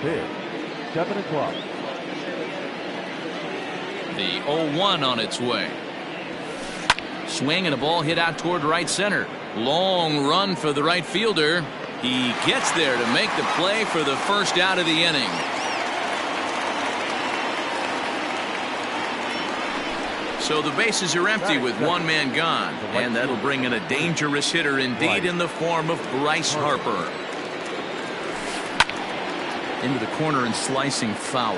pitch. 7 o'clock. The 0-1 on its way. Swing and a ball hit out toward right center. Long run for the right fielder. He gets there to make the play for the first out of the inning. So the bases are empty with one man gone, and that'll bring in a dangerous hitter indeed in the form of Bryce Harper. Into the corner and slicing foul.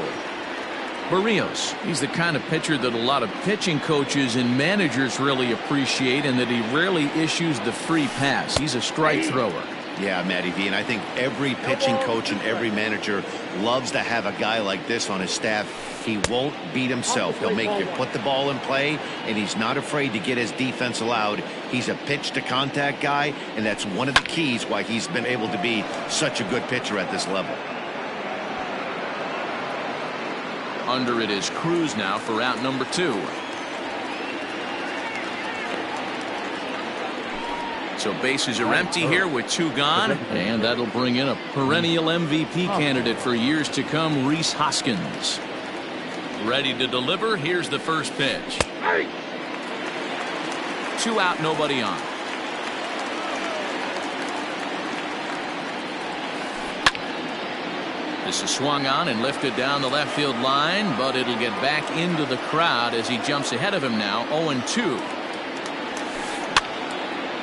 Barrios, he's the kind of pitcher that a lot of pitching coaches and managers really appreciate, and that he rarely issues the free pass. He's a strike thrower. Yeah, Matty V, and I think every pitching coach and every manager loves to have a guy like this on his staff. He won't beat himself. He'll make you put the ball in play, and he's not afraid to get his defense allowed. He's a pitch-to-contact guy, and that's one of the keys why he's been able to be such a good pitcher at this level. Under it is Cruz now for out number 2. So bases are empty here with 2 gone, and that'll bring in a perennial MVP candidate for years to come, Rhys Hoskins. Ready to deliver. Here's the first pitch. 2 out, nobody on. This is swung on and lifted down the left field line, but it'll get back into the crowd as he jumps ahead of him now. 0-2.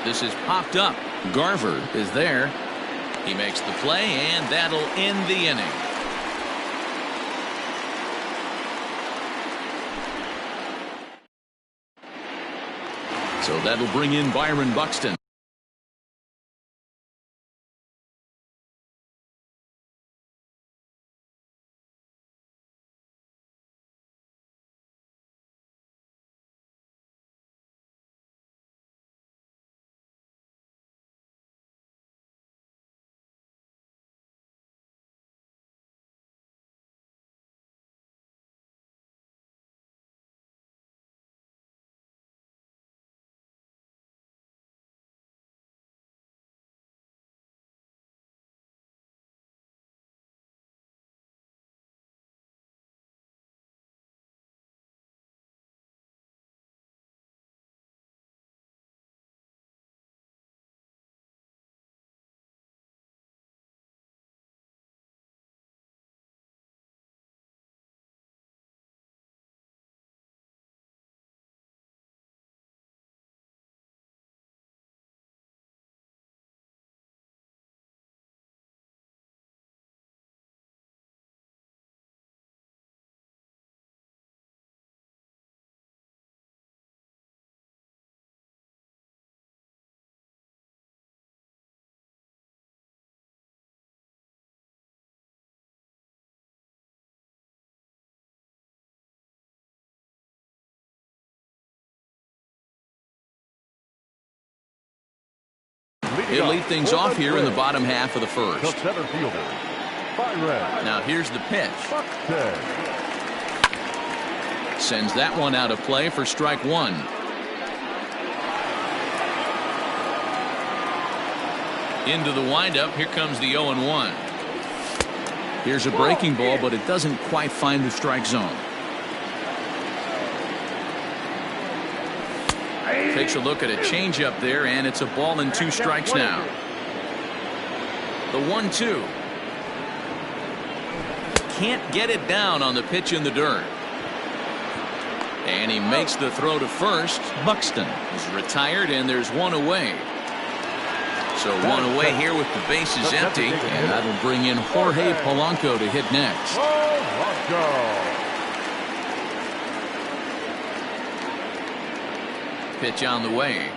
This is popped up. Garver is there. He makes the play, and that'll end the inning. So that'll bring in Byron Buxton. He'll lead things off here in the bottom half of the first. Now here's the pitch. Sends that one out of play for strike 1. Into the windup. Here comes the 0-1. Here's a breaking ball, but it doesn't quite find the strike zone. Takes a look at a changeup there, and it's a ball and 2 strikes now. The 1-2. Can't get it down on the pitch in the dirt. And he makes the throw to first. Buxton is retired, and there's 1 away. So 1 away here with the bases empty, and that'll bring in Jorge Polanco to hit next. Pitch on the way.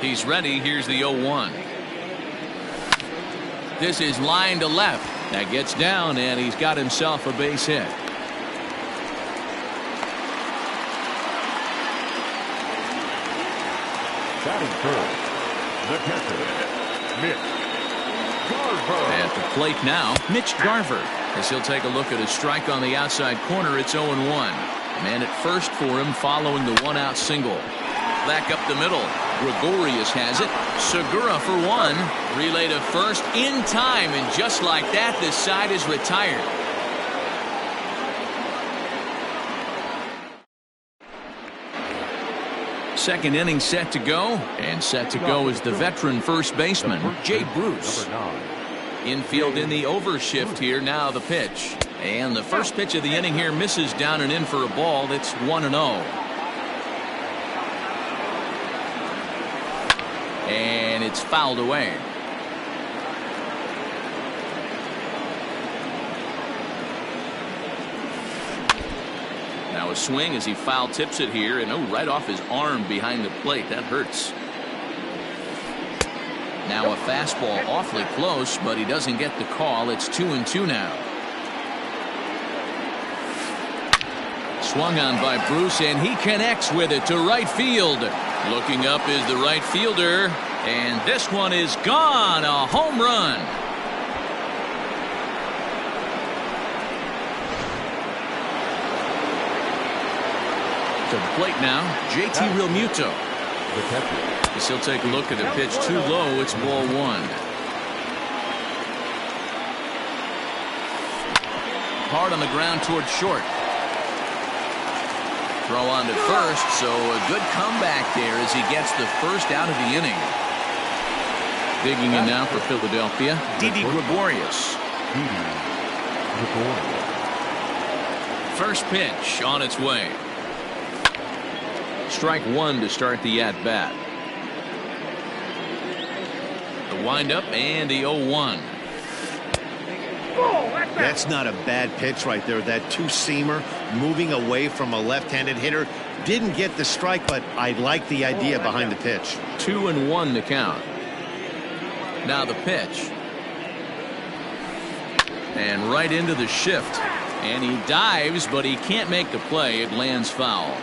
He's ready. Here's the 0-1. This is line to left. That gets down, and he's got himself a base hit. Batting first, the catcher, Mitch Garver. At the plate now, Mitch Garver, as he'll take a look at a strike on the outside corner. It's 0-1. Man at first for him following the 1-out single. Back up the middle. Gregorius has it. Segura for one. Relay to first in time, and just like that, this side is retired. Second inning set to go, and set to go is the veteran first baseman, Jay Bruce. Infield in the overshift here. Now the pitch. And the first pitch of the inning here misses down and in for a ball. That's 1-0. And it's fouled away. Now a swing as he foul tips it here, and right off his arm behind the plate. That hurts. Now a fastball awfully close, but he doesn't get the call. It's 2-2 now. Swung on by Bruce, and he connects with it to right field. Looking up is the right fielder, and this one is gone. A home run. To the plate now, JT Realmuto. As he'll take a look at the pitch. Too low. It's ball one. Hard on the ground towards short. Throw on to first, so a good comeback there as he gets the first out of the inning. Digging in now for Philadelphia, Didi Gregorius. First pitch on its way. Strike one to start the at-bat. The windup and the 0-1. That's not a bad pitch right there. That two-seamer moving away from a left-handed hitter. Didn't get the strike, but I like the idea behind the pitch. 2-1 to count. Now the pitch. And right into the shift. And he dives, but he can't make the play. It lands foul.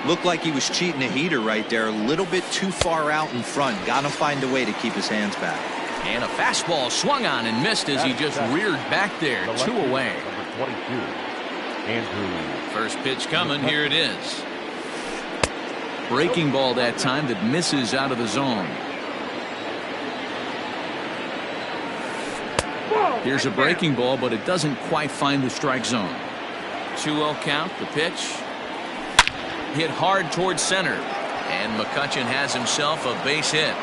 Looked like he was cheating a heater right there. A little bit too far out in front. Got to find a way to keep his hands back. And a fastball swung on and missed as he just reared back there. 2 away. First pitch coming. Here it is. Breaking ball that time that misses out of the zone. Here's a breaking ball, but it doesn't quite find the strike zone. 2-0 count. The pitch. Hit hard towards center. And McCutchen has himself a base hit.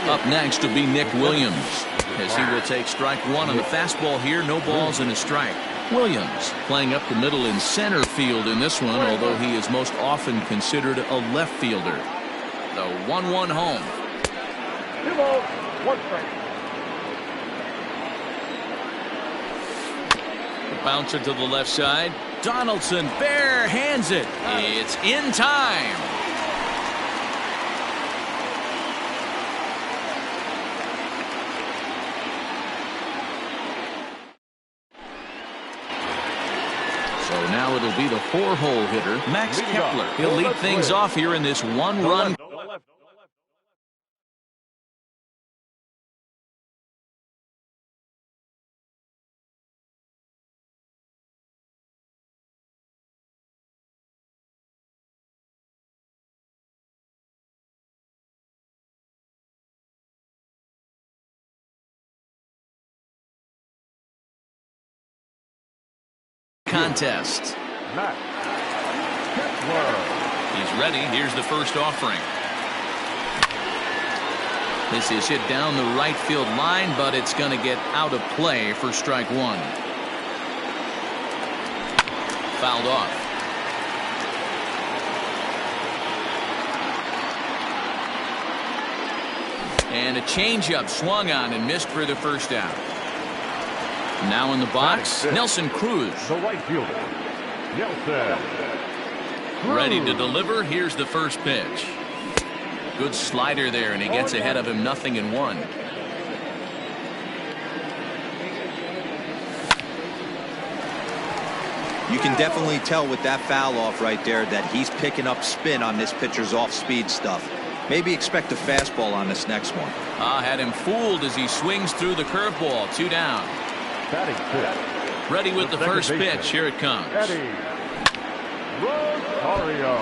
Up next will be Nick Williams, as he will take strike one on the fastball here. No balls and a strike. Williams playing up the middle in center field in this one, although he is most often considered a left fielder. The 1-1 home. 2 balls, 1 strike. The bouncer to the left side. Donaldson bare hands it. It's in time. So now it'll be the 4-hole hitter, Max Kepler. He'll lead things off here in this 1-run. Contest. He's ready. Here's the first offering. This is hit down the right field line, but it's going to get out of play for strike one. Fouled off. And a changeup swung on and missed for the first out. Now in the box, Nelson Cruz. The right fielder, Nelson. Ready to deliver. Here's the first pitch. Good slider there, and he gets ahead of him 0-1. You can definitely tell with that foul off right there that he's picking up spin on this pitcher's off-speed stuff. Maybe expect a fastball on this next one. Had him fooled as he swings through the curveball. 2 down. Ready with the first pitch. Here it comes. Rosario.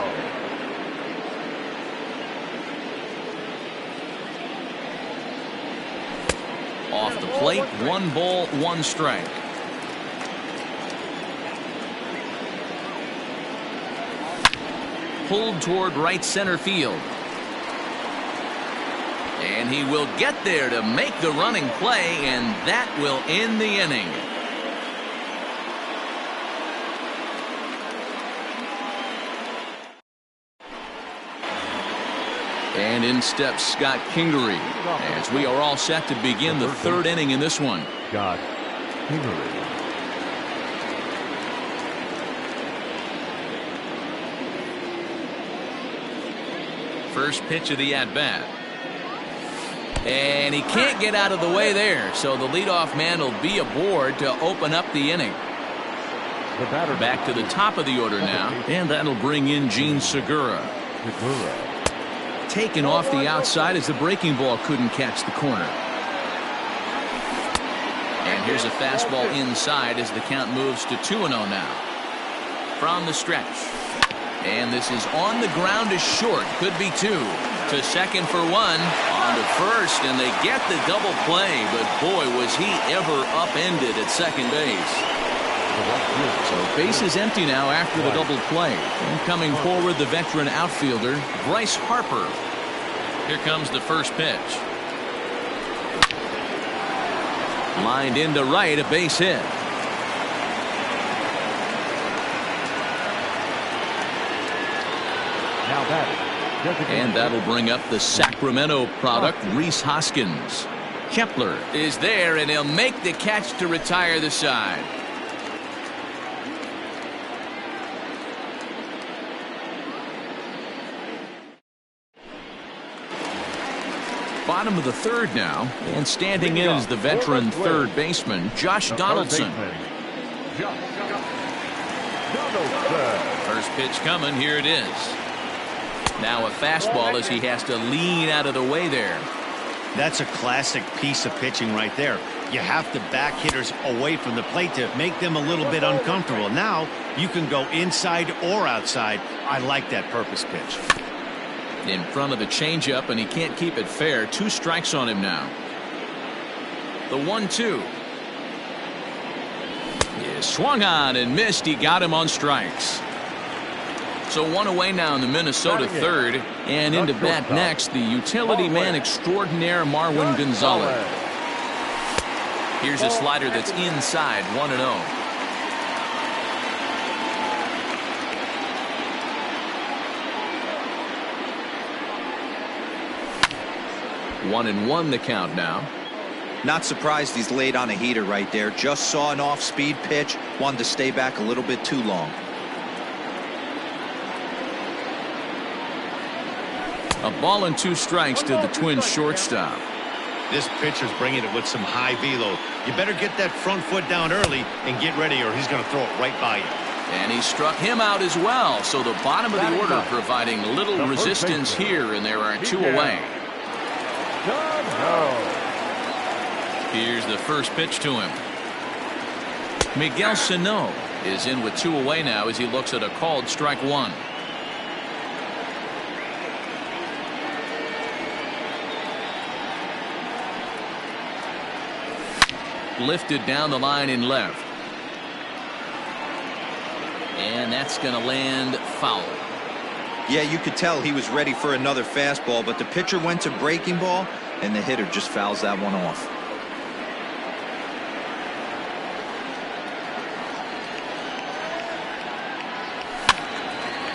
Off the plate, 1 ball, 1 strike. Pulled toward right center field. And he will get there to make the running play, and that will end the inning. And in steps Scott Kingery as we are all set to begin the 3rd inning in this one. Scott Kingery. First pitch of the at-bat. And he can't get out of the way there, so the leadoff man will be aboard to open up the inning. Back to the top of the order now, and that'll bring in Gene Segura. Taken off the outside as the breaking ball couldn't catch the corner. And here's a fastball inside as the count moves to 2-0 now. From the stretch. And this is on the ground is short. Could be 2. To second for 1. On to first, and they get the double play. But boy, was he ever upended at second base. So base is empty now after the double play. And coming forward, the veteran outfielder, Bryce Harper. Here comes the first pitch. Lined into right, a base hit. And that'll bring up the Sacramento product, Rhys Hoskins. Kepler is there, and he'll make the catch to retire the side. Bottom of the 3rd now, and standing in is the veteran 3rd baseman, Josh Donaldson. First pitch coming, here it is. Now a fastball as he has to lean out of the way there. That's a classic piece of pitching right there. You have to back hitters away from the plate to make them a little bit uncomfortable. Now you can go inside or outside. I like that purpose pitch. In front of the changeup, and he can't keep it fair. 2 strikes on him now. The 1-2. He swung on and missed. He got him on strikes. So 1 away now in the Minnesota 3rd, and into bat next, the utility man extraordinaire Marwin Gonzalez. Here's a slider that's inside, 1-0. 1-1 the count now. Not surprised he's laid on a heater right there. Just saw an off-speed pitch, wanted to stay back a little bit too long. A ball and 2 strikes to the Twins shortstop. This pitcher's bringing it with some high velo. You better get that front foot down early and get ready, or he's going to throw it right by you. And he struck him out as well. So the bottom of the order providing little resistance here, and there are 2 away. Here's the first pitch to him. Miguel Sano is in with 2 away now as he looks at a called strike 1. Lifted down the line in left. And that's going to land foul. Yeah, you could tell he was ready for another fastball, but the pitcher went to breaking ball, and the hitter just fouls that one off.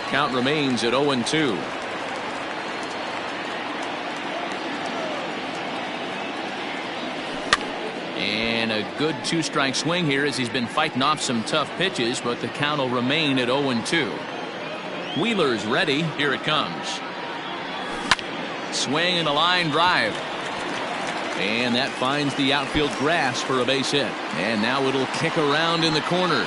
Count remains at 0-2. And a good 2-strike swing here as he's been fighting off some tough pitches, but the count will remain at 0-2. Wheeler's ready. Here it comes. Swing and a line drive. And that finds the outfield grass for a base hit. And now it'll kick around in the corner.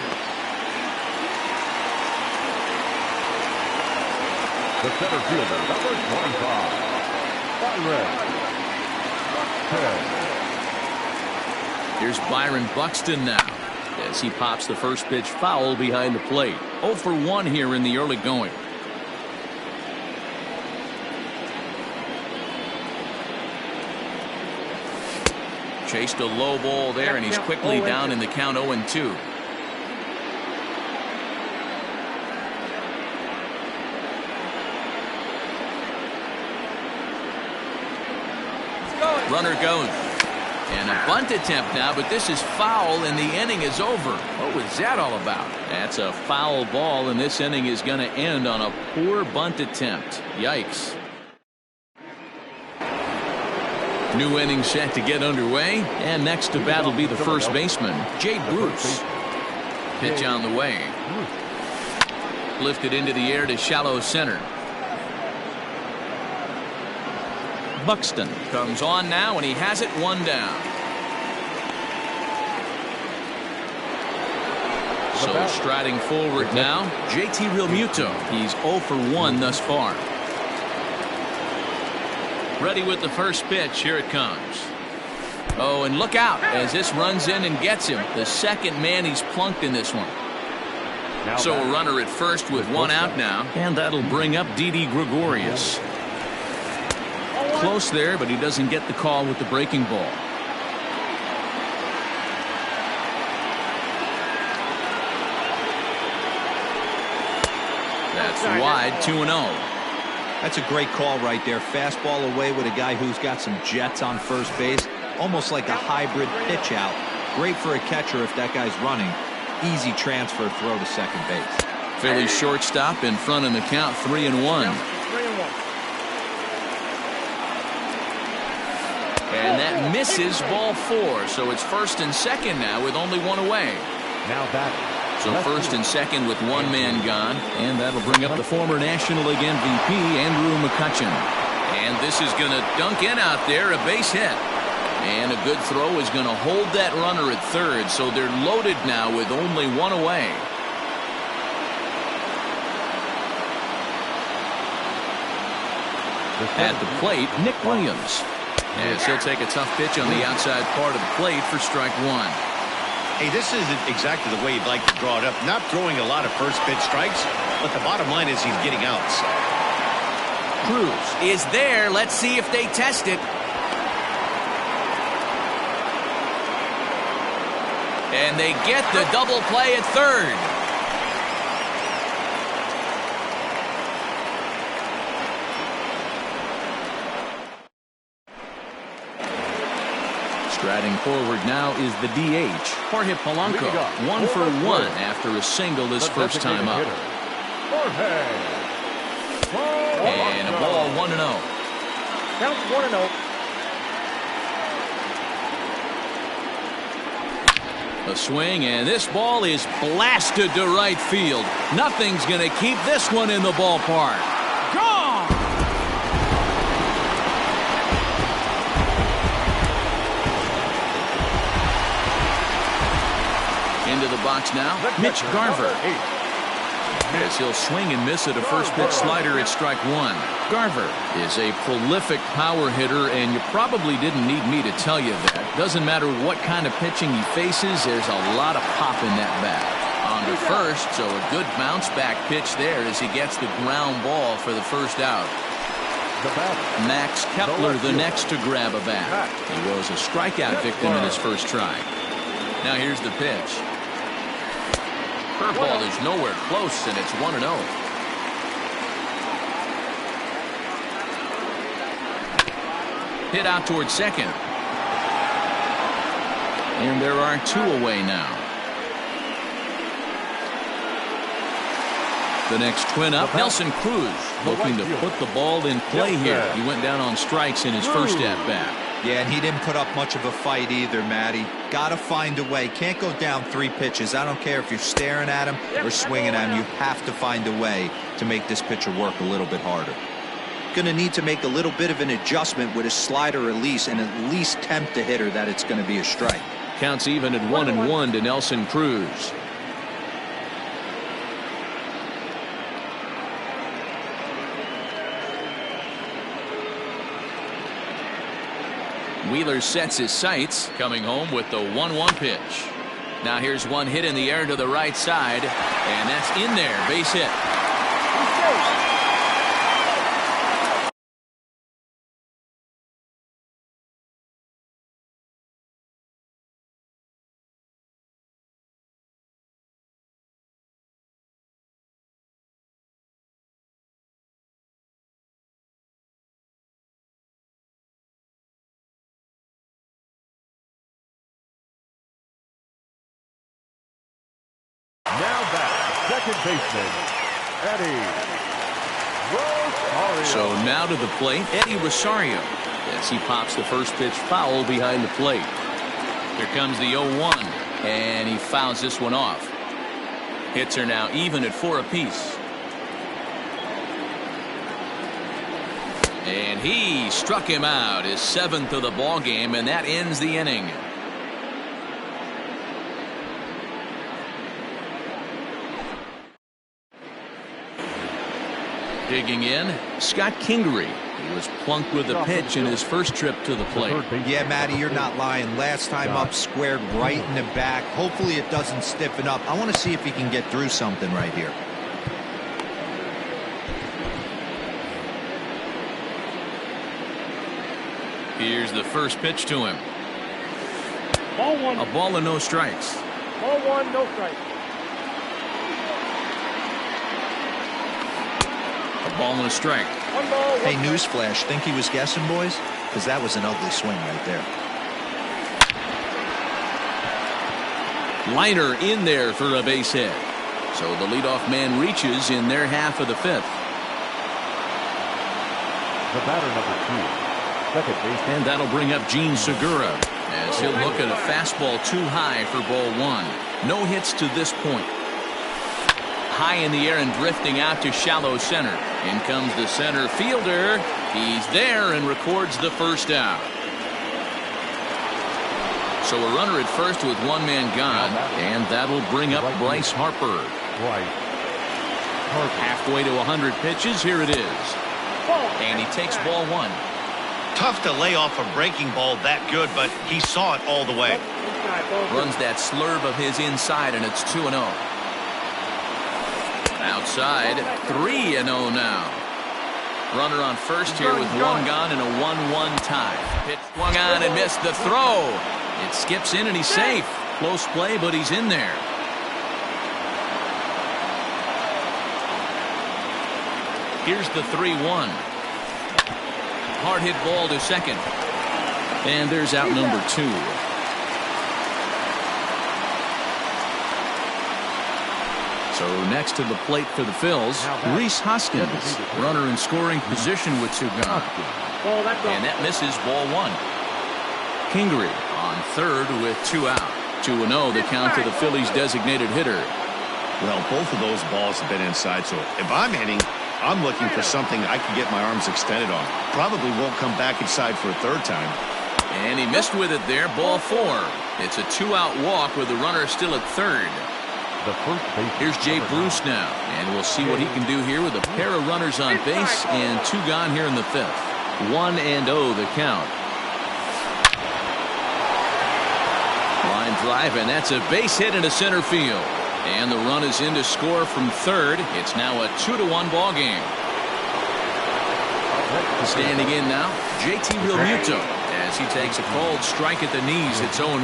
The center fielder, number 25, Byron Buxton. Here's Byron Buxton now as he pops the first pitch foul behind the plate. 0 for 1 here in the early going. Chased a low ball there, and he's quickly down in the count 0-2. Runner goes. And a bunt attempt now, but this is foul, and the inning is over. What was that all about? That's a foul ball, and this inning is going to end on a poor bunt attempt. Yikes. New inning set to get underway, and next to bat will be the first baseman, Jay Bruce. Pitch on the way. Lifted into the air to shallow center. Buxton comes on now, and he has it 1 down. So striding forward now, JT Realmuto. He's 0 for 1 thus far. Ready with the first pitch. Here it comes. Oh, and look out as this runs in and gets him. The second man he's plunked in this one. So a runner at first with 1 out now, and that'll bring up Didi Gregorius. Close there, but he doesn't get the call with the breaking ball. That's wide, 2-0. That's a great call right there. Fastball away with a guy who's got some jets on first base. Almost like a hybrid pitch out. Great for a catcher if that guy's running. Easy transfer throw to second base. Phillies shortstop in front in the count, 3-1. And that misses, ball 4. So it's first and second now with only 1 away. Now batting. So first and second with 1 man gone. And that'll bring up the former National League MVP, Andrew McCutchen. And this is going to dunk in out there, a base hit. And a good throw is going to hold that runner at third. So they're loaded now with only 1 away. At the plate, Nick Williams. As he'll take a tough pitch on the outside part of the plate for strike 1. Hey, this isn't exactly the way you'd like to draw it up. Not throwing a lot of first pitch strikes, but the bottom line is he's getting outs. Cruz is there. Let's see if they test it. And they get the double play at third. Striding forward now is the DH, Jorge Polanco. 1 for 1 after a single his first time up. And a ball 1-0. Count 1-0. A swing, and this ball is blasted to right field. Nothing's going to keep this one in the ballpark. Gone! Into the box now, Mitch Garver. As he'll swing and miss at a first pitch slider at strike 1. Garver is a prolific power hitter, and you probably didn't need me to tell you that. Doesn't matter what kind of pitching he faces, there's a lot of pop in that bat. On to first, so a good bounce back pitch there as he gets the ground ball for the first out. Max Kepler the next to grab a bat. He was a strikeout victim in his first try. Now here's the pitch. Curveball is nowhere close, and it's 1-0. Hit out towards second. And there are 2 away now. The next twin up, Nelson Cruz, looking to put the ball in play here. He went down on strikes in his first at-bat. Yeah, and he didn't put up much of a fight either, Matty. Got to find a way. Can't go down 3 pitches. I don't care if you're staring at him or swinging at him. You have to find a way to make this pitcher work a little bit harder. Going to need to make a little bit of an adjustment with his slider release and at least tempt the hitter that it's going to be a strike. Counts even at 1-1 to Nelson Cruz. Wheeler sets his sights, coming home with the 1-1 pitch. Now here's one hit in the air to the right side, and that's in there. Base hit. Now back, second baseman, Eddie Rosario. So now to the plate, Eddie Rosario, as he pops the first pitch foul behind the plate. Here comes the 0-1, and he fouls this one off. Hits are now even at 4 apiece. And he struck him out, his 7th of the ball game, and that ends the inning. Digging in, Scott Kingery. He was plunked with a pitch in his first trip to the plate. Yeah, Matty, you're not lying. Last time up, squared right in the back. Hopefully it doesn't stiffen up. I want to see if he can get through something right here. Here's the first pitch to him. Ball one. A ball and no strikes. Ball one, no strike. A ball and a strike. One ball, one Hey, strike. newsflash, think he was guessing, boys? Because that was an ugly swing right there. Liner in there for a base hit. So the leadoff man reaches in their half of the 5th. The batter, number 2, second baseman. And that'll bring up Gene Segura, as he'll look at a fastball too high for ball 1. No hits to this point. High in the air and drifting out to shallow center. In comes the center fielder. He's there and records the first out. So a runner at first with one man gone, and that'll bring up Bryce Harper. Halfway to 100 pitches, here it is. And he takes ball 1. Tough to lay off a breaking ball that good, but he saw it all the way. Runs that slurve of his inside, and it's 2-0. Outside, 3-0 now. Runner on first here with one gone and a 1-1 tie. Pitch swung on and missed the throw. It skips in and he's safe. Close play, but he's in there. Here's the 3-1. Hard hit ball to second. And there's out number 2. So next to the plate for the Phils, Rhys Hoskins, runner in scoring position with 2 gone. And that misses ball 1. Kingery on third with 2 out. 2-0 the count to the Phillies designated hitter. Well, both of those balls have been inside, so if I'm hitting, I'm looking for something I can get my arms extended on. Probably won't come back inside for a 3rd time. And he missed with it there, ball 4. It's a 2-out walk with the runner still at third. Here's Jay Bruce now, and we'll see what he can do here with a pair of runners on base and 2 gone here in the 5th. 1-0 the count. Line drive, and that's a base hit into center field. And the run is in to score from third. It's now a 2-1 ball game. Standing in now, JT Bllito, as he takes a called strike at the knees. It's 0-1.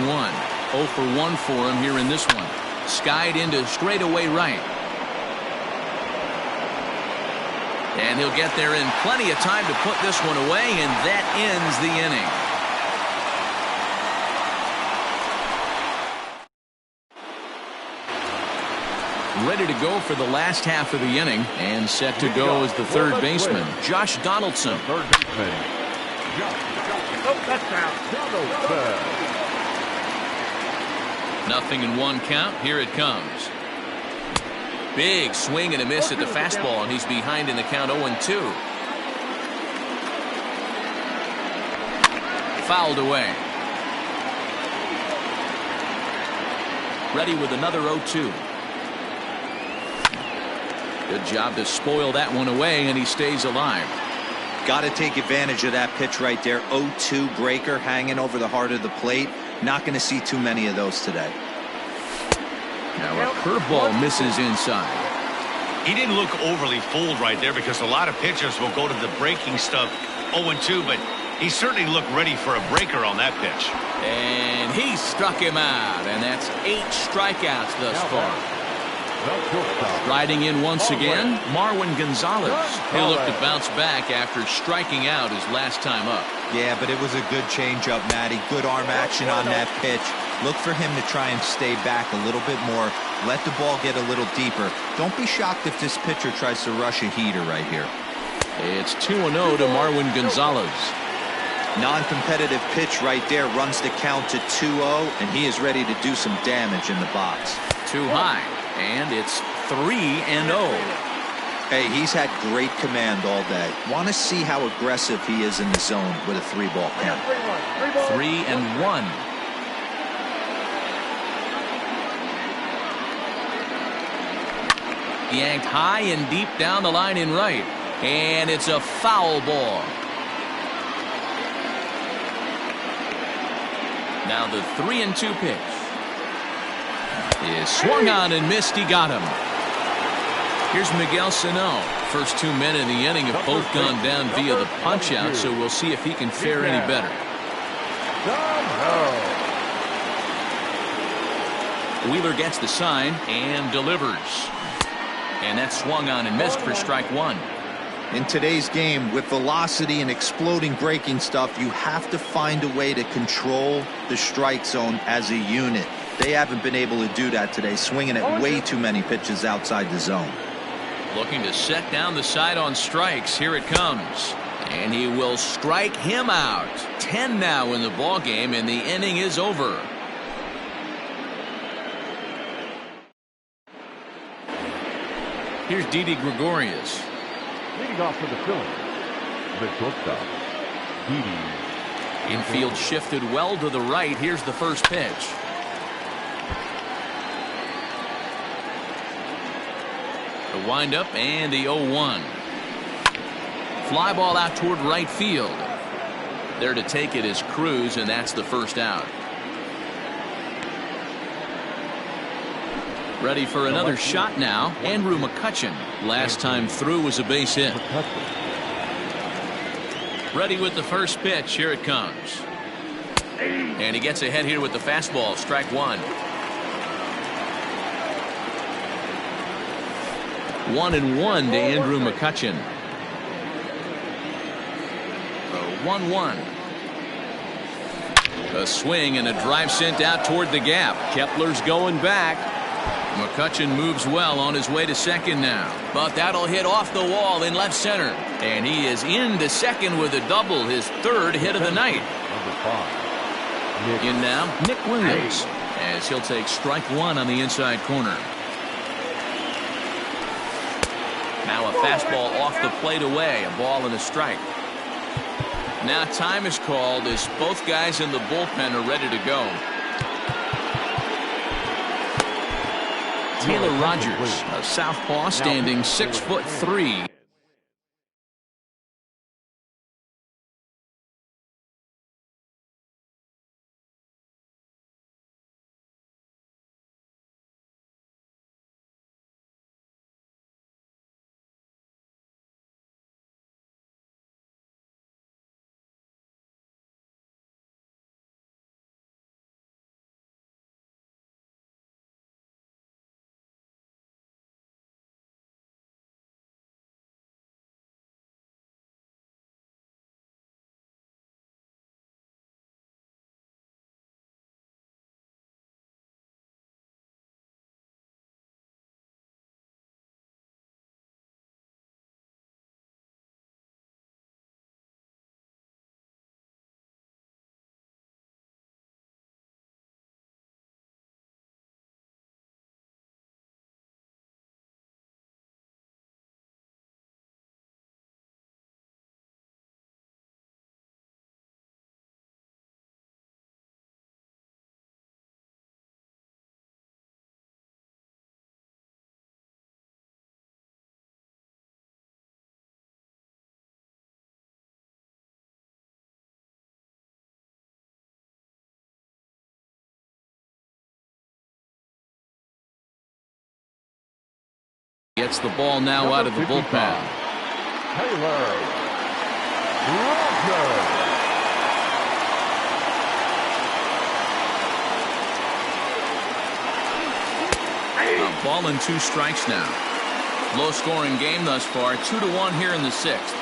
0 for 1 for him here in this one. Skied into straightaway right. And he'll get there in plenty of time to put this one away, and that ends the inning. Ready to go for the last half of the inning, and set to go is the 3rd baseman, Josh Donaldson. Third baseman, Donaldson. Nothing in 1 count. Here it comes. Big swing and a miss at the fastball, and he's behind in the count 0-2. Fouled away. Ready with another 0-2. Good job to spoil that one away, and he stays alive. Got to take advantage of that pitch right there. 0-2 breaker hanging over the heart of the plate. Not going to see too many of those today. Now a curveball misses inside. He didn't look overly fooled right there because a lot of pitchers will go to the breaking stuff 0-2, but he certainly looked ready for a breaker on that pitch. And he struck him out, and that's 8 strikeouts thus far. Riding in once again, Marwin Gonzalez. He'll look to bounce back after striking out his last time up. Yeah, but it was a good changeup, Matty. Good arm action on that pitch. Look for him to try and stay back a little bit more. Let the ball get a little deeper. Don't be shocked if this pitcher tries to rush a heater right here. It's 2-0 to Marwin Gonzalez. Non-competitive pitch right there runs the count to 2-0, and he is ready to do some damage in the box. Too high, and it's 3-0. Hey, he's had great command all day. Want to see how aggressive he is in the zone with a 3-ball count. 3-1. Yanked high and deep down the line in right, and it's a foul ball. Now the 3-2 pitch is swung on and missed. He got him. Here's Miguel Sano. First 2 men in the inning have both gone down via the punch out, so we'll see if he can fare any better. Wheeler gets the sign and delivers. And that's swung on and missed for strike 1. In today's game, with velocity and exploding breaking stuff, you have to find a way to control the strike zone as a unit. They haven't been able to do that today, swinging at way too many pitches outside the zone. Looking to set down the side on strikes. Here it comes. And he will strike him out. 10 now in the ball game, and the inning is over. Here's Didi Gregorius. Leading off for the Phillies, the shortstop, Didi. Infield shifted well to the right. Here's the first pitch. The windup and the 0-1. Fly ball out toward right field. There to take it is Cruz, and that's the first out. Ready for another shot now, Andrew McCutchen. Last time through was a base hit. Ready with the first pitch. Here it comes. And he gets ahead here with the fastball. Strike 1. 1-1 to Andrew McCutchen. The 1-1. A swing and a drive sent out toward the gap. Kepler's going back. McCutchen moves well on his way to second now, but that'll hit off the wall in left center, and he is into second with a double, his 3rd hit of the night. In now, Nick Williams, as he'll take strike 1 on the inside corner. Now a fastball off the plate away, a ball and a strike. Now time is called as both guys in the bullpen are ready to go. Taylor Rogers, a southpaw, standing 6'3". Gets the ball now out of the bullpen. Taylor Lautner. A ball and 2 strikes now. Low scoring game thus far, 2-1 here in the 6th.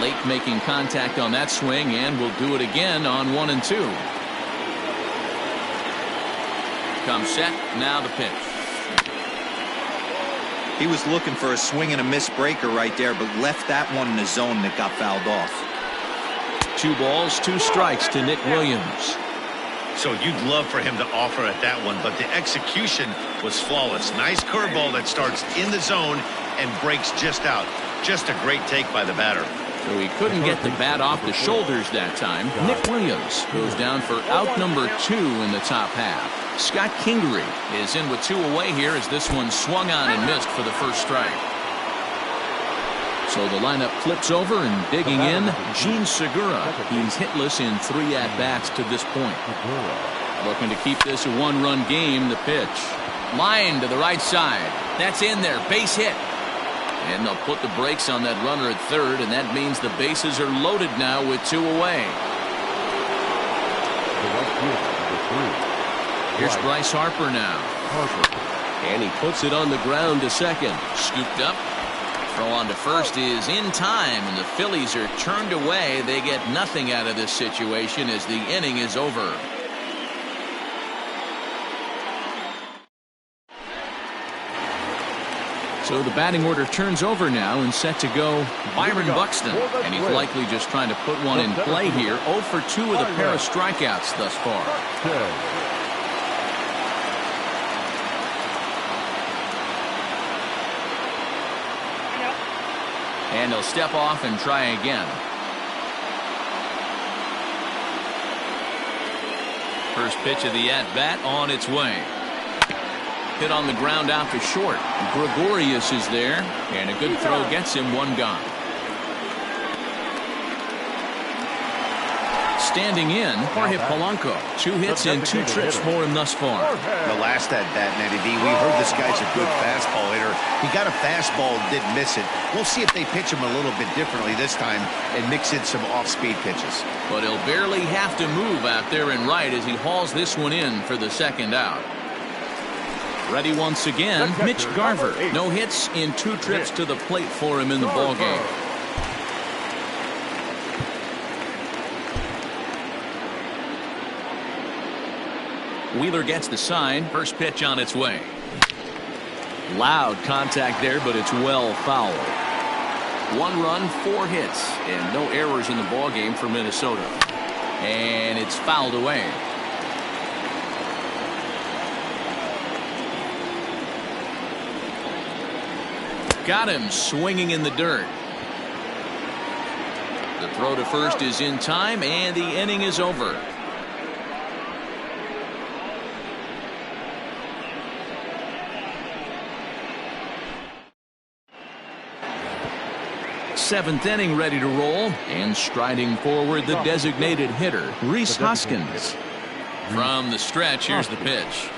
Late making contact on that swing, and will do it again on 1 and 2. Comes set, now the pitch. He was looking for a swing and a miss breaker right there, but left that one in the zone that got fouled off. 2 balls, 2 strikes to Nick Williams. So you'd love for him to offer at that one, but the execution was flawless. Nice curveball that starts in the zone and breaks just out. Just a great take by the batter. So he couldn't get the bat off the shoulders that time. Nick Williams goes down for out number 2 in the top half. Scott Kingery is in with 2 away here as this one swung on and missed for the first strike. So the lineup flips over, and digging in, Gene Segura. He's hitless in 3 at-bats to this point. Looking to keep this a 1-run game. The pitch. Line to the right side. That's in there. Base hit. And they'll put the brakes on that runner at third, and that means the bases are loaded now with 2 away. Here's Bryce Harper now. And he puts it on the ground to second. Scooped up. Throw on to first is in time, and the Phillies are turned away. They get nothing out of this situation as the inning is over. So the batting order turns over now, and set to go Byron Buxton. And he's likely just trying to put one in play here. 0 for 2 with a pair of strikeouts thus far. And he'll step off and try again. First pitch of the at-bat on its way. Hit on the ground out to short. Gregorius is there, and a good throw gets him 1 gone. Standing in, Jorge Polanco. 2 hits and 2 trips for him thus far. The last at-bat, Matty D, we heard this guy's a good fastball hitter. He got a fastball and didn't miss it. We'll see if they pitch him a little bit differently this time and mix in some off-speed pitches. But he'll barely have to move out there in right as he hauls this one in for the second out. Ready once again, Mitch Garver. No hits in 2 trips to the plate for him in the ballgame. Wheeler gets the sign. First pitch on its way. Loud contact there, but it's well fouled. 1 run, 4 hits, and no errors in the ballgame for Minnesota. And it's fouled away. Got him swinging in the dirt. The throw to first is in time, and the inning is over. Seventh inning ready to roll, and striding forward the designated hitter, Rhys Hoskins. From the stretch, here's the pitch.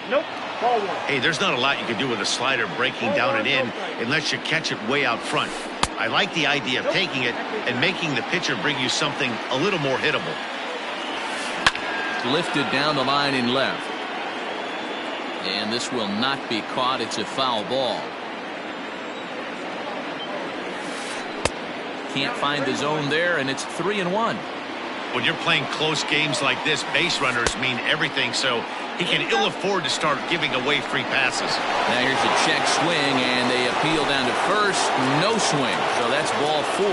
Nope. Ball 1. Hey, there's not a lot you can do with a slider breaking down and in unless you catch it way out front. I like the idea of taking it and making the pitcher bring you something a little more hittable. Lifted down the line in left. And this will not be caught. It's a foul ball. Can't find the zone there, and it's 3-1. When you're playing close games like this, base runners mean everything, so he can ill afford to start giving away free passes. Now here's a check swing, and they appeal down to first. No swing, so that's ball 4.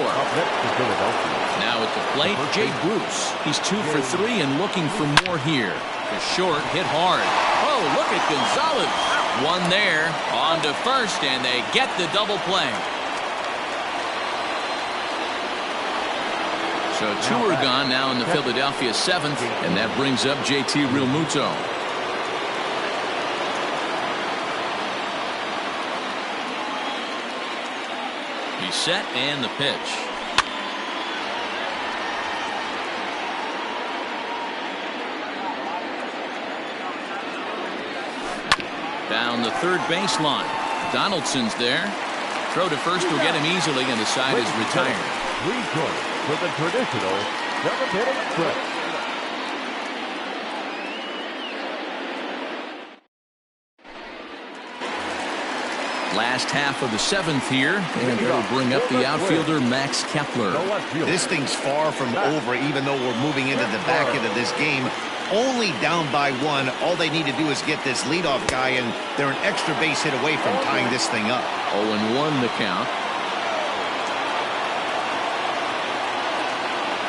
Now at the plate, Jay Bruce. He's 2 for 3 and looking for more here. The short hit hard. Oh, look at Gonzalez. 1 there, on to first, and they get the double play. So 2 are gone now in the Philadelphia 7th, and that brings up JT Realmuto. He's set, and the pitch. Down the third baseline. Donaldson's there. Throw to first will get him easily, and the side is retired. 3 points for the traditional 7th-inning stretch. Last half of the 7th here, and that'll bring up the outfielder Max Kepler. This thing's far from over, even though we're moving into the back end of this game. Only down by 1. All they need to do is get this leadoff guy, and they're an extra base hit away from tying this thing up. 0-1 the count.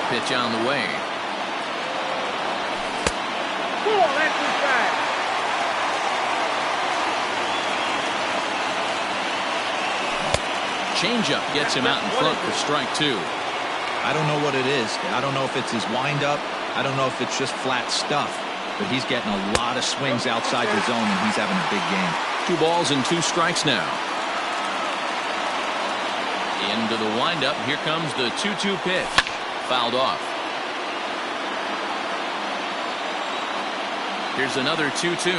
Pitch on the way. Cool, that's inside. Changeup gets him out in front for strike 2. I don't know what it is. I don't know if it's his windup. I don't know if it's just flat stuff. But he's getting a lot of swings outside the zone, and he's having a big game. 2 balls and 2 strikes now. Into the windup. Here comes the 2-2 pitch. Fouled off. Here's another 2-2.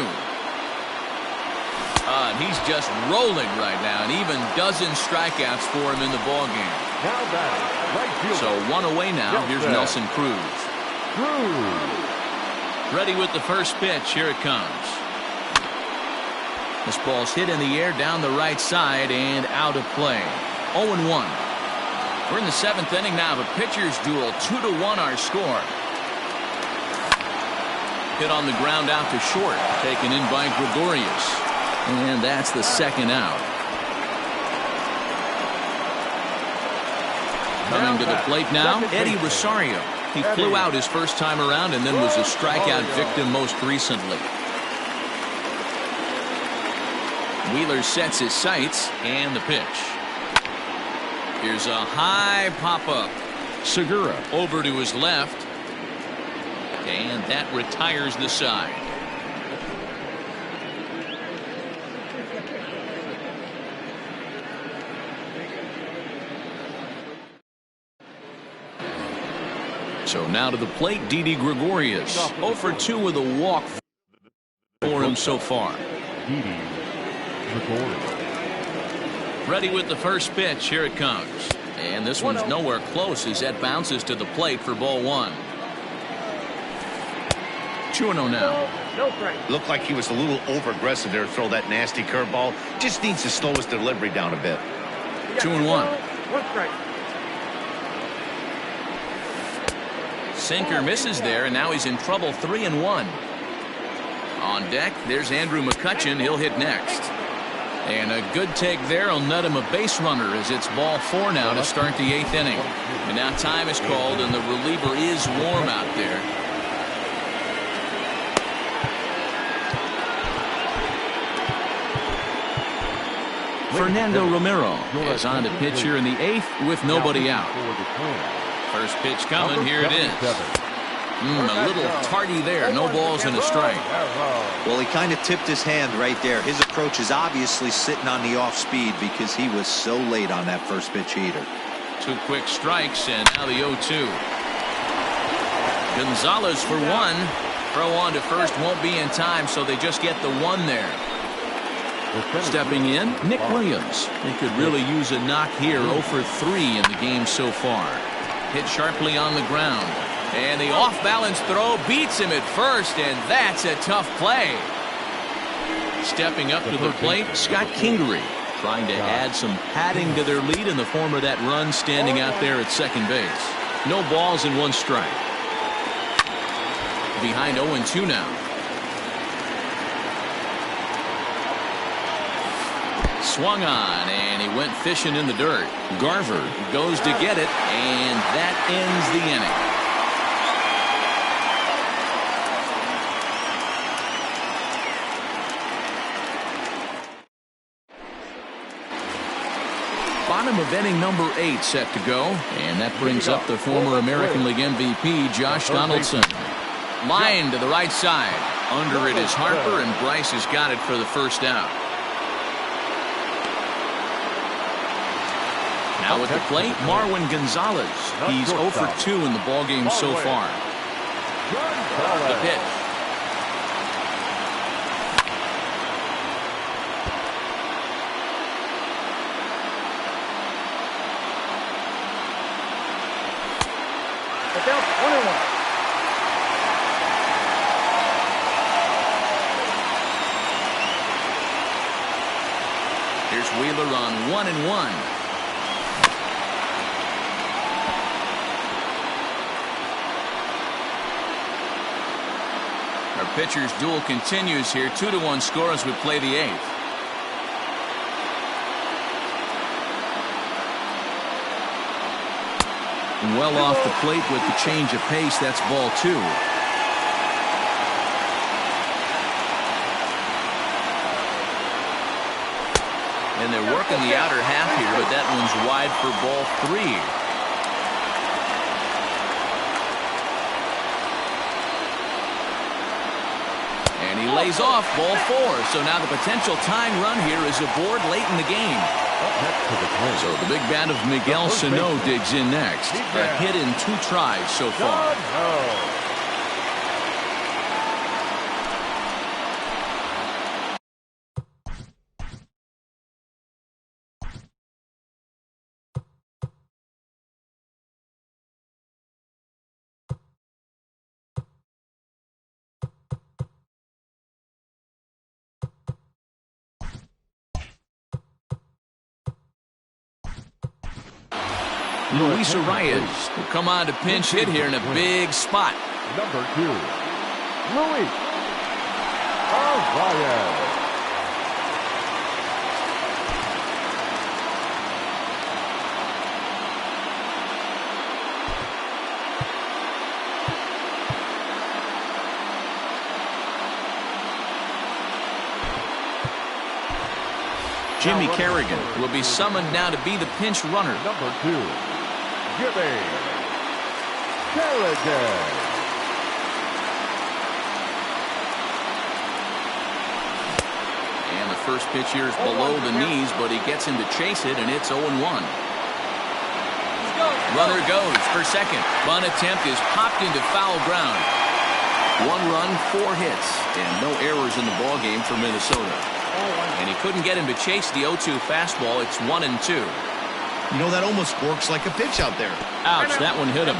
And he's just rolling right now, and even dozen strikeouts for him in the ball game. Now batting, right fielder. So 1 away now. Here's Nelson Cruz. Ready with the first pitch. Here it comes. This ball's hit in the air down the right side and out of play. 0-1. We're in the 7th inning now of a pitcher's duel. 2-1 our score. Hit on the ground out to short. Taken in by Gregorius. And that's the second out. Coming to the plate now, Eddie Rosario. He flew out his first time around and then was a strikeout victim most recently. Wheeler sets his sights and the pitch. Here's a high pop-up. Segura over to his left. And that retires the side. So now to the plate, Didi Gregorius. 0 for 2 with a walk for him so far. Didi Gregorius. Ready with the first pitch. Here it comes. And this one's nowhere close as that bounces to the plate for ball 1. 2-0 now. No strike. Looked like he was a little over-aggressive there to throw that nasty curveball. Just needs to slow his delivery down a bit. 2-1. 1 strike. Sinker misses there, and now he's in trouble. 3-1. On deck, there's Andrew McCutchen. He'll hit next. And a good take there will net him a base runner as it's ball 4 now to start the 8th inning. And now time is called, and the reliever is warm out there. Fernando Romero is on to pitch here in the 8th with nobody out. First pitch coming. Here it is. A little tardy there. No balls and a strike. Well, he kind of tipped his hand right there. His approach is obviously sitting on the off speed because he was so late on that first pitch heater. 2 quick strikes, and now the 0-2. Gonzalez for 1. Throw on to first won't be in time, so they just get the 1 there. Stepping in, Nick Williams. They could really use a knock here. 0 for 3 in the game so far. Hit sharply on the ground. And the off-balance throw beats him at first, and that's a tough play. Stepping up to the plate, Scott Kingery, trying to add some padding to their lead in the form of that run standing out there at second base. No balls and 1 strike. Behind 0-2 now. Swung on, and he went fishing in the dirt. Garver goes to get it, and that ends the inning. Bottom of inning number 8 set to go, and that brings up the former American League MVP Josh Donaldson. Line to the right side. Under it is Harper, and Bryce has got it for the first out. Now at the plate, Marwin Gonzalez. He's 0 for 2 in the ballgame so far. The pitch. It's out 21. Here's Wheeler on 1-1. Our pitcher's duel continues here. 2-1 score as we play the 8th. Well off the plate with the change of pace. That's ball 2. And they're working the outer half here, but that one's wide for ball 3. And he lays off ball 4. So now the potential tying run here is aboard late in the game. So the big bat of Miguel Sano digs in next. A hit in 2 tries so far. Luis Arias will come on to pinch hit here in a big spot. Number 2, Luis Arias. Jimmy Kerrigan will be summoned now to be the pinch runner. Number 2, Jimmy Kerrigan. And the first pitch here is below the knees, but he gets him to chase it, and it's 0-1. Runner goes for second. Bunt attempt is popped into foul ground. 1 run, 4 hits, and no errors in the ballgame for Minnesota. And he couldn't get him to chase the 0-2 fastball. It's 1-2. You know, that almost works like a pitch out there. Ouch, that one hit him.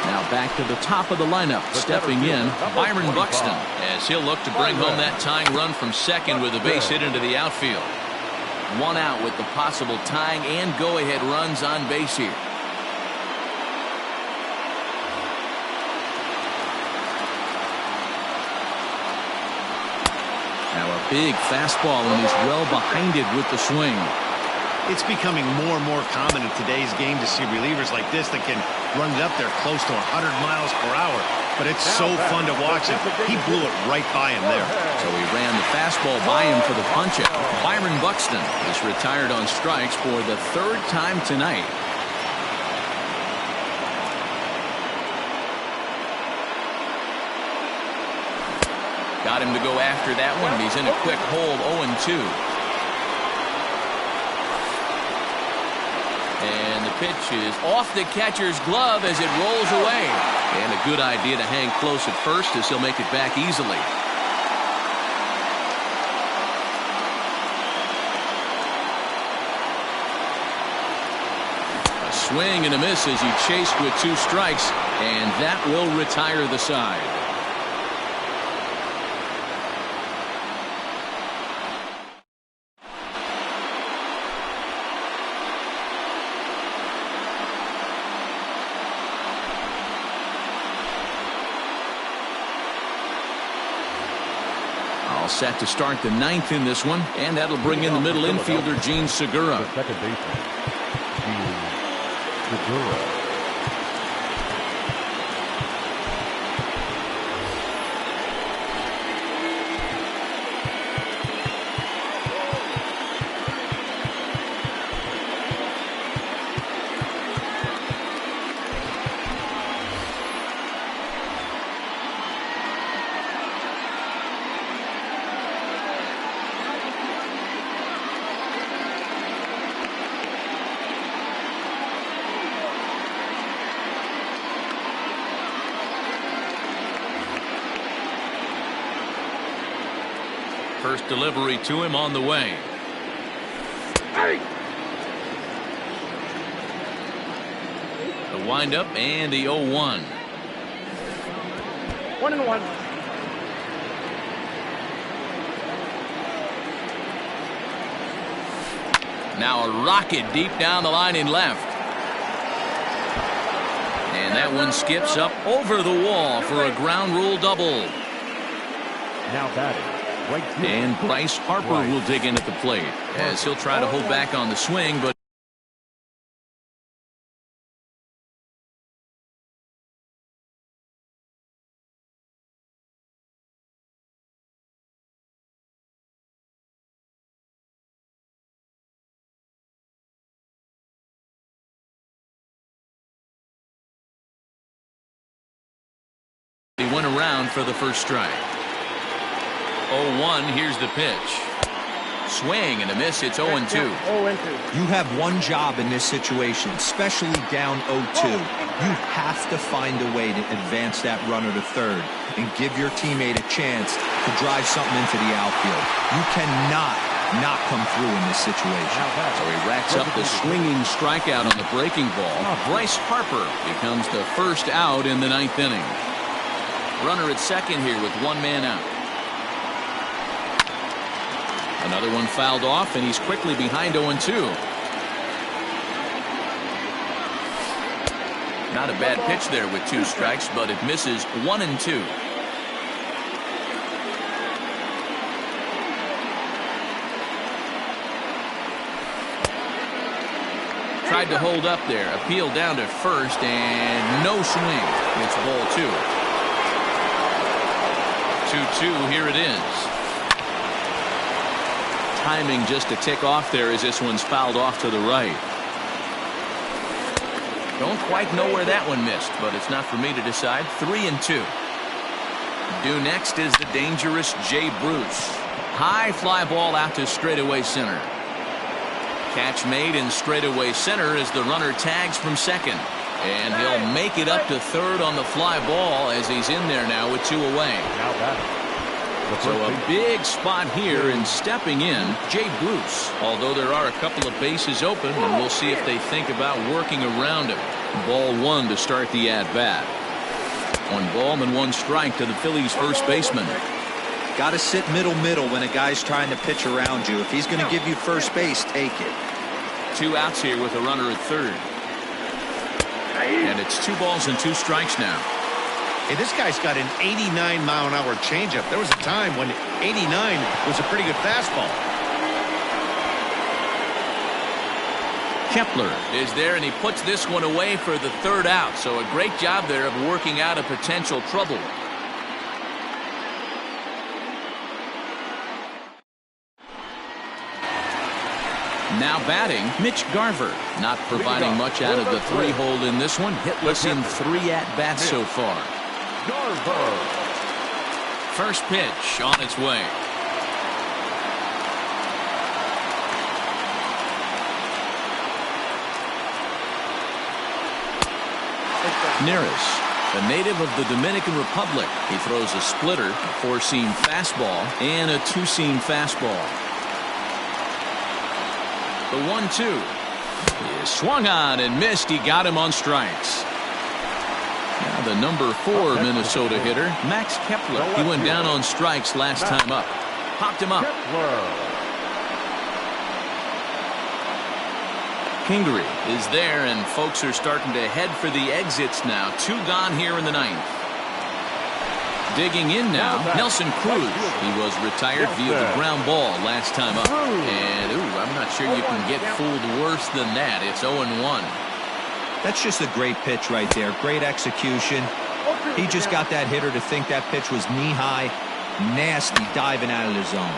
Now back to the top of the lineup. Stepping in, Byron Buxton, as he'll look to bring home that tying run from second with a base hit into the outfield. 1 out with the possible tying and go-ahead runs on base here. Now a big fastball, and he's well behind it with the swing. It's becoming more and more common in today's game to see relievers like this that can run it up there close to 100 miles per hour. But it's so fun to watch it. He blew it right by him there. So he ran the fastball by him for the punch-out. Byron Buxton is retired on strikes for the 3rd time tonight. Got him to go after that one, and he's in a quick hold. 0-2. And the pitch is off the catcher's glove as it rolls away. And a good idea to hang close at first, as he'll make it back easily. A swing and a miss as he chased with 2 strikes, and that will retire the side. Set to start the 9th in this one, and that'll bring in the middle infielder Gene Segura. The second baseman, Gene Segura. First delivery to him on the way. The windup and the 0-1. 1-1. Now a rocket deep down the line in left. And that one skips up over the wall for a ground rule double. Now batting. Right field. And Bryce Harper will dig in at the plate as he'll try to hold back on the swing, but he went around for the first strike. 0-1, here's the pitch. Swing and a miss, it's 0-2. 0-2. You have one job in this situation, especially down 0-2. You have to find a way to advance that runner to third and give your teammate a chance to drive something into the outfield. You cannot not come through in this situation. So he racks up the swinging strikeout on the breaking ball. Bryce Harper becomes the first out in the 9th inning. Runner at second here with one man out. Another one fouled off, and he's quickly behind 0-2. Not a bad pitch there with 2 strikes, but it misses 1-2. Tried to hold up there. Appeal down to first, and no swing. It's ball 2. 2-2, here it is. Timing just a tick off there as this one's fouled off to the right. Don't quite know where that one missed, but it's not for me to decide. 3-2. Due next is the dangerous Jay Bruce. High fly ball out to straightaway center. Catch made in straightaway center as the runner tags from second. And he'll make it up to third on the fly ball as he's in there now with 2 away. Now batting. So a big spot here, and stepping in, Jay Bruce. Although there are a couple of bases open, and we'll see if they think about working around him. Ball 1 to start the at-bat. 1 ball and 1 strike to the Phillies' first baseman. Got to sit middle when a guy's trying to pitch around you. If he's going to give you first base, take it. 2 outs here with a runner at third. And it's 2 balls and 2 strikes now. Hey, this guy's got an 89-mile-an-hour changeup. There was a time when 89 was a pretty good fastball. Kepler is there, and he puts this one away for the 3rd out. So a great job there of working out a potential trouble. Now batting, Mitch Garver. Not providing much out of the 3-hole in this one. Hitless in 3 at-bats so far. Garver. First pitch on its way. Neris, a native of the Dominican Republic. He throws a splitter, a 4-seam fastball, and a 2-seam fastball. The 1-2 is swung on and missed. He got him on strikes. Now the number 4 Minnesota hitter, Max Kepler. He went down on strikes last time up. Popped him up. Kingery is there, and folks are starting to head for the exits now. 2 gone here in the 9th. Digging in now, Nelson Cruz. He was retired via the ground ball last time up. And, I'm not sure you can get fooled worse than that. It's 0-1. That's just a great pitch right there. Great execution. He just got that hitter to think that pitch was knee-high. Nasty diving out of the zone.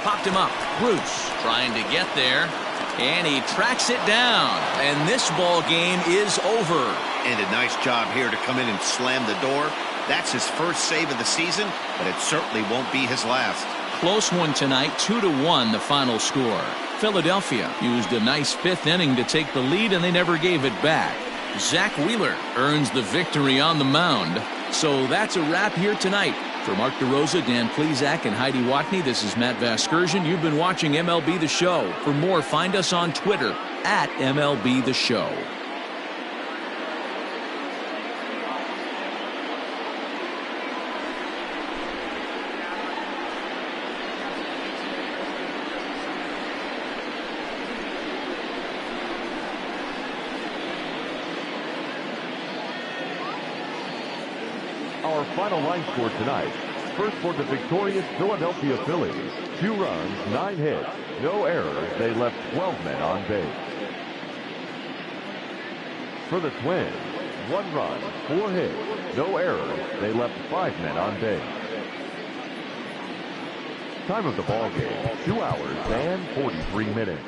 Popped him up. Bruce trying to get there. And he tracks it down. And this ball game is over. And a nice job here to come in and slam the door. That's his first save of the season, but it certainly won't be his last. Close one tonight, 2-1 the final score. Philadelphia used a nice 5th inning to take the lead, and they never gave it back. Zach Wheeler earns the victory on the mound. So that's a wrap here tonight. For Mark DeRosa, Dan Plesac, and Heidi Watney, this is Matt Vasgersian. You've been watching MLB The Show. For more, find us on Twitter @MLB The Show. our final line score tonight. First for the victorious Philadelphia Phillies. 2 runs, 9 hits, no errors. They left 12 men on base. For the Twins, 1 run, 4 hits, no errors. They left 5 men on base. Time of the ball game, 2 hours and 43 minutes.